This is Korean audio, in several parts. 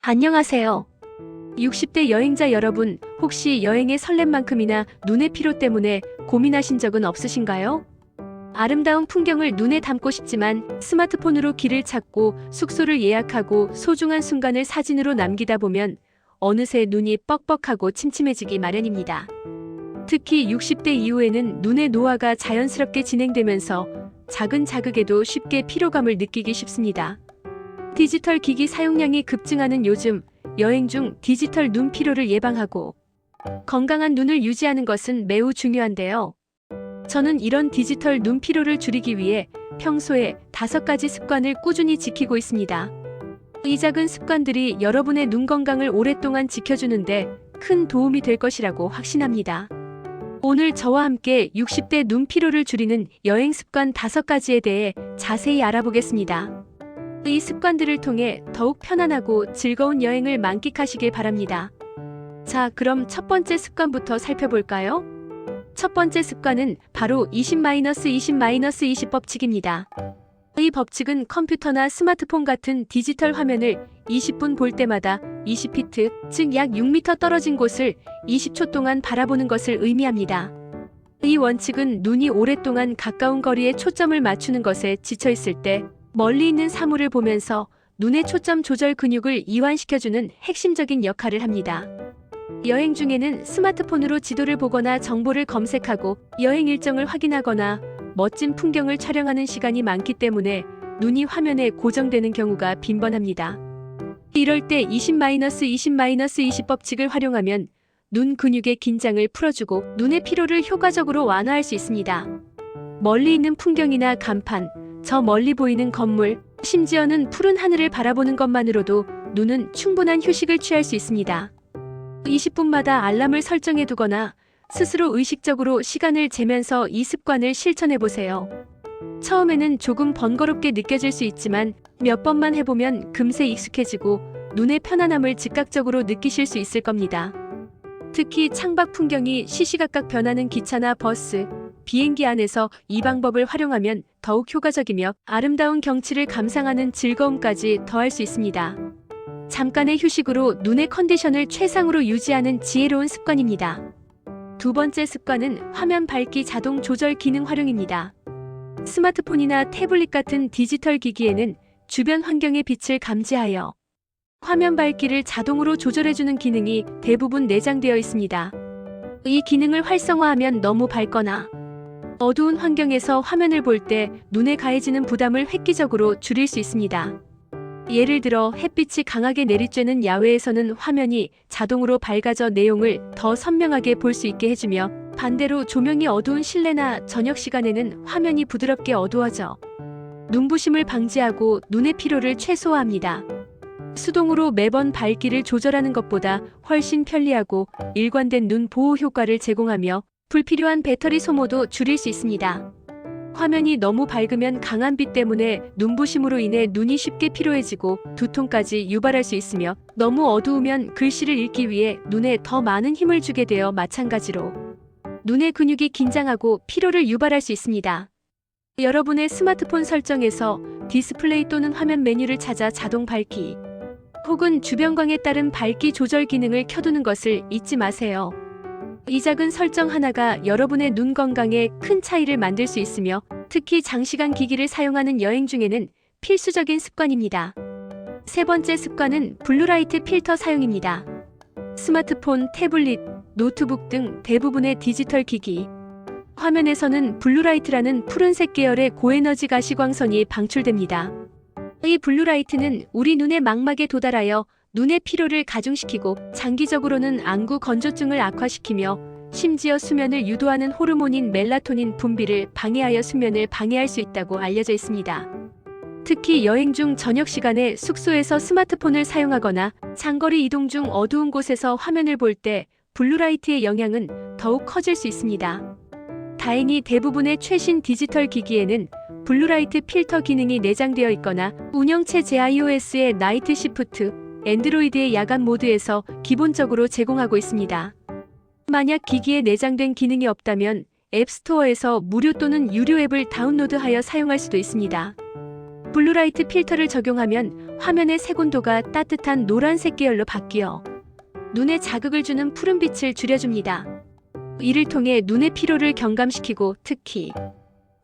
안녕하세요. 60대 여행자 여러분, 혹시 여행의 설렘만큼이나 눈의 피로 때문에 고민하신 적은 없으신가요? 아름다운 풍경을 눈에 담고 싶지만 스마트폰으로 길을 찾고 숙소를 예약하고 소중한 순간을 사진으로 남기다 보면 어느새 눈이 뻑뻑하고 침침해지기 마련입니다. 특히 60대 이후에는 눈의 노화가 자연스럽게 진행되면서 작은 자극에도 쉽게 피로감을 느끼기 쉽습니다. 디지털 기기 사용량이 급증하는 요즘, 여행 중 디지털 눈 피로를 예방하고 건강한 눈을 유지하는 것은 매우 중요한데요. 저는 이런 디지털 눈 피로를 줄이기 위해 평소에 5가지 습관을 꾸준히 지키고 있습니다. 이 작은 습관들이 여러분의 눈 건강을 오랫동안 지켜주는데 큰 도움이 될 것이라고 확신합니다. 오늘 저와 함께 60대 눈 피로를 줄이는 여행 습관 5가지에 대해 자세히 알아보겠습니다. 이 습관들을 통해 더욱 편안하고 즐거운 여행을 만끽하시길 바랍니다. 자, 그럼 첫 번째 습관부터 살펴볼까요? 첫 번째 습관은 바로 20-20-20 법칙입니다. 이 법칙은 컴퓨터나 스마트폰 같은 디지털 화면을 20분 볼 때마다 20피트, 즉 약 6m 떨어진 곳을 20초 동안 바라보는 것을 의미합니다. 이 원칙은 눈이 오랫동안 가까운 거리에 초점을 맞추는 것에 지쳐 있을 때 멀리 있는 사물을 보면서 눈의 초점 조절 근육을 이완시켜주는 핵심적인 역할을 합니다. 여행 중에는 스마트폰으로 지도를 보거나 정보를 검색하고 여행 일정을 확인하거나 멋진 풍경을 촬영하는 시간이 많기 때문에 눈이 화면에 고정되는 경우가 빈번합니다. 이럴 때 20-20-20 법칙을 활용하면 눈 근육의 긴장을 풀어주고 눈의 피로를 효과적으로 완화할 수 있습니다. 멀리 있는 풍경이나 간판, 저 멀리 보이는 건물, 심지어는 푸른 하늘을 바라보는 것만으로도 눈은 충분한 휴식을 취할 수 있습니다. 20분마다 알람을 설정해 두거나 스스로 의식적으로 시간을 재면서 이 습관을 실천해 보세요. 처음에는 조금 번거롭게 느껴질 수 있지만 몇 번만 해보면 금세 익숙해지고 눈의 편안함을 즉각적으로 느끼실 수 있을 겁니다. 특히 창밖 풍경이 시시각각 변하는 기차나 버스, 비행기 안에서 이 방법을 활용하면 더욱 효과적이며 아름다운 경치를 감상하는 즐거움까지 더할 수 있습니다. 잠깐의 휴식으로 눈의 컨디션을 최상으로 유지하는 지혜로운 습관입니다. 두 번째 습관은 화면 밝기 자동 조절 기능 활용입니다. 스마트폰이나 태블릿 같은 디지털 기기에는 주변 환경의 빛을 감지하여 화면 밝기를 자동으로 조절해주는 기능이 대부분 내장되어 있습니다. 이 기능을 활성화하면 너무 밝거나 어두운 환경에서 화면을 볼 때 눈에 가해지는 부담을 획기적으로 줄일 수 있습니다. 예를 들어 햇빛이 강하게 내리쬐는 야외에서는 화면이 자동으로 밝아져 내용을 더 선명하게 볼 수 있게 해주며 반대로 조명이 어두운 실내나 저녁 시간에는 화면이 부드럽게 어두워져 눈부심을 방지하고 눈의 피로를 최소화합니다. 수동으로 매번 밝기를 조절하는 것보다 훨씬 편리하고 일관된 눈 보호 효과를 제공하며 불필요한 배터리 소모도 줄일 수 있습니다. 화면이 너무 밝으면 강한 빛 때문에 눈부심으로 인해 눈이 쉽게 피로해지고 두통까지 유발할 수 있으며 너무 어두우면 글씨를 읽기 위해 눈에 더 많은 힘을 주게 되어 마찬가지로 눈의 근육이 긴장하고 피로를 유발할 수 있습니다. 여러분의 스마트폰 설정에서 디스플레이 또는 화면 메뉴를 찾아 자동 밝기 혹은 주변광에 따른 밝기 조절 기능을 켜두는 것을 잊지 마세요. 이 작은 설정 하나가 여러분의 눈 건강에 큰 차이를 만들 수 있으며 특히 장시간 기기를 사용하는 여행 중에는 필수적인 습관입니다. 세 번째 습관은 블루라이트 필터 사용입니다. 스마트폰, 태블릿, 노트북 등 대부분의 디지털 기기 화면에서는 블루라이트라는 푸른색 계열의 고에너지 가시광선이 방출됩니다. 이 블루라이트는 우리 눈의 망막에 도달하여 눈의 피로를 가중시키고 장기적으로는 안구 건조증을 악화시키며 심지어 수면을 유도하는 호르몬인 멜라토닌 분비를 방해하여 수면을 방해할 수 있다고 알려져 있습니다. 특히 여행 중 저녁 시간에 숙소에서 스마트폰을 사용하거나 장거리 이동 중 어두운 곳에서 화면을 볼 때 블루라이트의 영향은 더욱 커질 수 있습니다. 다행히 대부분의 최신 디지털 기기에는 블루라이트 필터 기능이 내장되어 있거나 운영체 iOS의 나이트 시프트, 앤드로이드의 야간 모드에서 기본적으로 제공하고 있습니다. 만약 기기에 내장된 기능이 없다면 앱스토어에서 무료 또는 유료 앱을 다운로드하여 사용할 수도 있습니다. 블루라이트 필터를 적용하면 화면의 색온도가 따뜻한 노란색 계열로 바뀌어 눈에 자극을 주는 푸른빛을 줄여줍니다. 이를 통해 눈의 피로를 경감시키고 특히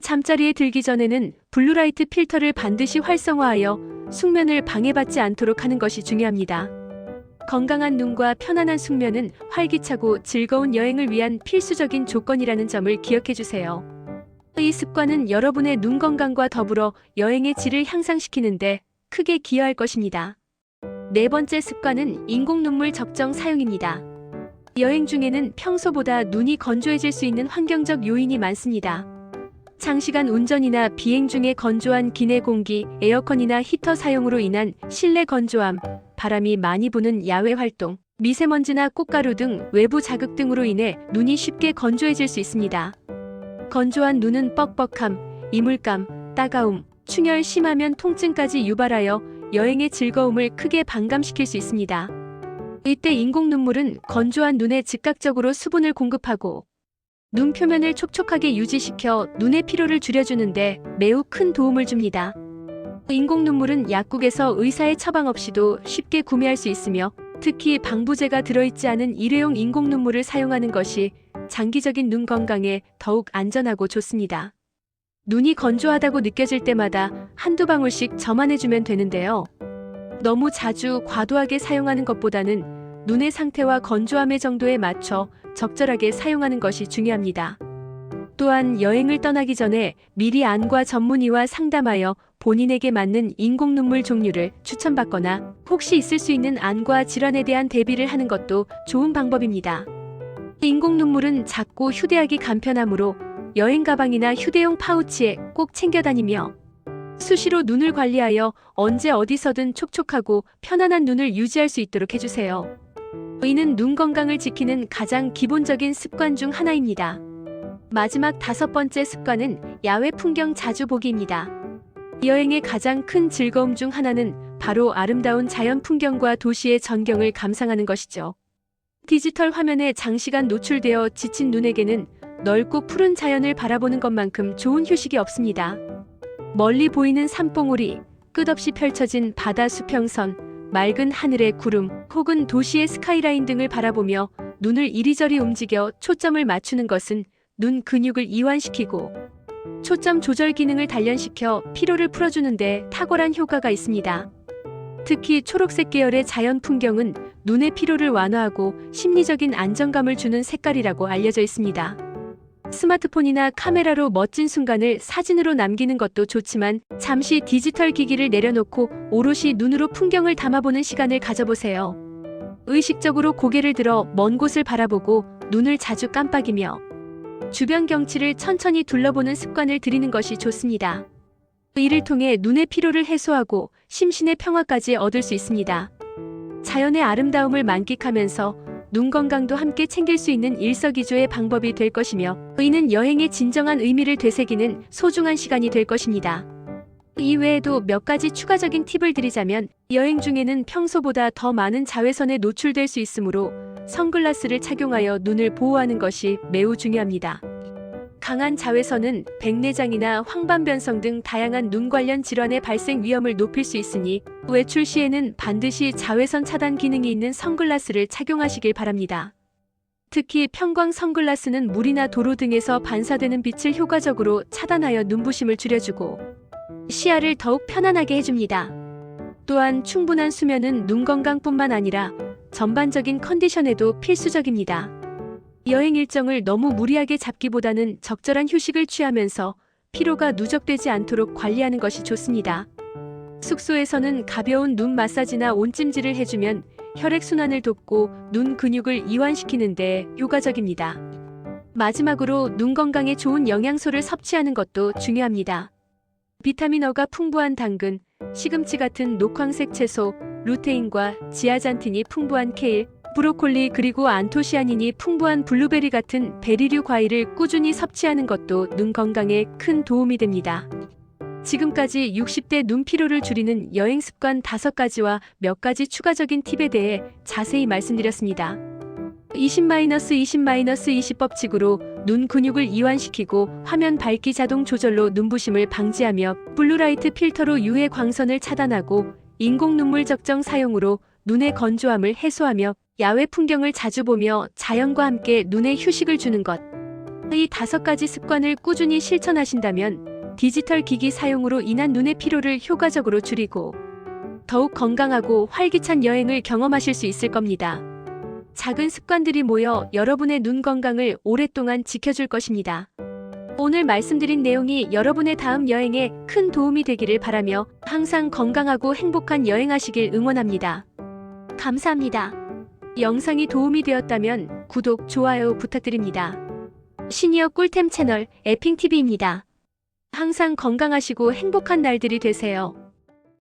잠자리에 들기 전에는 블루라이트 필터를 반드시 활성화하여 숙면을 방해받지 않도록 하는 것이 중요합니다. 건강한 눈과 편안한 숙면은 활기차고 즐거운 여행을 위한 필수적인 조건이라는 점을 기억해 주세요. 이 습관은 여러분의 눈 건강과 더불어 여행의 질을 향상시키는데 크게 기여할 것입니다. 네 번째 습관은 인공 눈물 적정 사용입니다. 여행 중에는 평소보다 눈이 건조해질 수 있는 환경적 요인이 많습니다. 장시간 운전이나 비행 중에 건조한 기내 공기, 에어컨이나 히터 사용으로 인한 실내 건조함, 바람이 많이 부는 야외 활동, 미세먼지나 꽃가루 등 외부 자극 등으로 인해 눈이 쉽게 건조해질 수 있습니다. 건조한 눈은 뻑뻑함, 이물감, 따가움, 충혈 심하면 통증까지 유발하여 여행의 즐거움을 크게 반감시킬 수 있습니다. 이때 인공 눈물은 건조한 눈에 즉각적으로 수분을 공급하고 눈 표면을 촉촉하게 유지시켜 눈의 피로를 줄여주는데 매우 큰 도움을 줍니다. 인공 눈물은 약국에서 의사의 처방 없이도 쉽게 구매할 수 있으며 특히 방부제가 들어있지 않은 일회용 인공 눈물을 사용하는 것이 장기적인 눈 건강에 더욱 안전하고 좋습니다. 눈이 건조하다고 느껴질 때마다 한두 방울씩 점안해주면 되는데요. 너무 자주 과도하게 사용하는 것보다는 눈의 상태와 건조함의 정도에 맞춰 적절하게 사용하는 것이 중요합니다. 또한 여행을 떠나기 전에 미리 안과 전문의와 상담하여 본인에게 맞는 인공 눈물 종류를 추천받거나 혹시 있을 수 있는 안과 질환에 대한 대비를 하는 것도 좋은 방법입니다. 인공 눈물은 작고 휴대하기 간편하므로 여행 가방이나 휴대용 파우치에 꼭 챙겨 다니며 수시로 눈을 관리하여 언제 어디서든 촉촉하고 편안한 눈을 유지할 수 있도록 해주세요. 이는 눈 건강을 지키는 가장 기본적인 습관 중 하나입니다. 마지막 다섯 번째 습관은 야외 풍경 자주 보기입니다. 여행의 가장 큰 즐거움 중 하나는 바로 아름다운 자연 풍경과 도시의 전경을 감상하는 것이죠. 디지털 화면에 장시간 노출되어 지친 눈에게는 넓고 푸른 자연을 바라보는 것만큼 좋은 휴식이 없습니다. 멀리 보이는 산봉우리, 끝없이 펼쳐진 바다 수평선, 맑은 하늘의 구름, 혹은 도시의 스카이라인 등을 바라보며 눈을 이리저리 움직여 초점을 맞추는 것은 눈 근육을 이완시키고 초점 조절 기능을 단련시켜 피로를 풀어주는 데 탁월한 효과가 있습니다. 특히 초록색 계열의 자연 풍경은 눈의 피로를 완화하고 심리적인 안정감을 주는 색깔이라고 알려져 있습니다. 스마트폰이나 카메라로 멋진 순간을 사진으로 남기는 것도 좋지만 잠시 디지털 기기를 내려놓고 오롯이 눈으로 풍경을 담아보는 시간을 가져보세요. 의식적으로 고개를 들어 먼 곳을 바라보고 눈을 자주 깜빡이며 주변 경치를 천천히 둘러보는 습관을 들이는 것이 좋습니다. 이를 통해 눈의 피로를 해소하고 심신의 평화까지 얻을 수 있습니다. 자연의 아름다움을 만끽하면서 눈 건강도 함께 챙길 수 있는 일석이조의 방법이 될 것이며 이는 여행의 진정한 의미를 되새기는 소중한 시간이 될 것입니다. 이외에도 몇 가지 추가적인 팁을 드리자면 여행 중에는 평소보다 더 많은 자외선에 노출될 수 있으므로 선글라스를 착용하여 눈을 보호하는 것이 매우 중요합니다. 강한 자외선은 백내장이나 황반변성 등 다양한 눈 관련 질환의 발생 위험을 높일 수 있으니 외출 시에는 반드시 자외선 차단 기능이 있는 선글라스를 착용하시길 바랍니다. 특히 편광 선글라스는 물이나 도로 등에서 반사되는 빛을 효과적으로 차단하여 눈부심을 줄여주고 시야를 더욱 편안하게 해줍니다. 또한 충분한 수면은 눈 건강뿐만 아니라 전반적인 컨디션에도 필수적입니다. 여행 일정을 너무 무리하게 잡기보다는 적절한 휴식을 취하면서 피로가 누적되지 않도록 관리하는 것이 좋습니다. 숙소에서는 가벼운 눈 마사지나 온찜질을 해주면 혈액순환을 돕고 눈 근육을 이완시키는 데 효과적입니다. 마지막으로 눈 건강에 좋은 영양소를 섭취하는 것도 중요합니다. 비타민 어가 풍부한 당근, 시금치 같은 녹황색 채소, 루테인과 지아잔틴이 풍부한 케일, 브로콜리 그리고 안토시아닌이 풍부한 블루베리 같은 베리류 과일을 꾸준히 섭취하는 것도 눈 건강에 큰 도움이 됩니다. 지금까지 60대 눈 피로를 줄이는 여행 습관 5가지와 몇 가지 추가적인 팁에 대해 자세히 말씀드렸습니다. 20-20-20 법칙으로 눈 근육을 이완시키고 화면 밝기 자동 조절로 눈부심을 방지하며 블루라이트 필터로 UV 광선을 차단하고 인공 눈물 적정 사용으로 눈의 건조함을 해소하며 야외 풍경을 자주 보며 자연과 함께 눈에 휴식을 주는 것. 이 5가지 습관을 꾸준히 실천하신다면 디지털 기기 사용으로 인한 눈의 피로를 효과적으로 줄이고 더욱 건강하고 활기찬 여행을 경험하실 수 있을 겁니다. 작은 습관들이 모여 여러분의 눈 건강을 오랫동안 지켜줄 것입니다. 오늘 말씀드린 내용이 여러분의 다음 여행에 큰 도움이 되기를 바라며 항상 건강하고 행복한 여행하시길 응원합니다. 감사합니다. 영상이 도움이 되었다면 구독, 좋아요 부탁드립니다. 시니어 꿀템 채널 에핑TV입니다. 항상 건강하시고 행복한 날들이 되세요.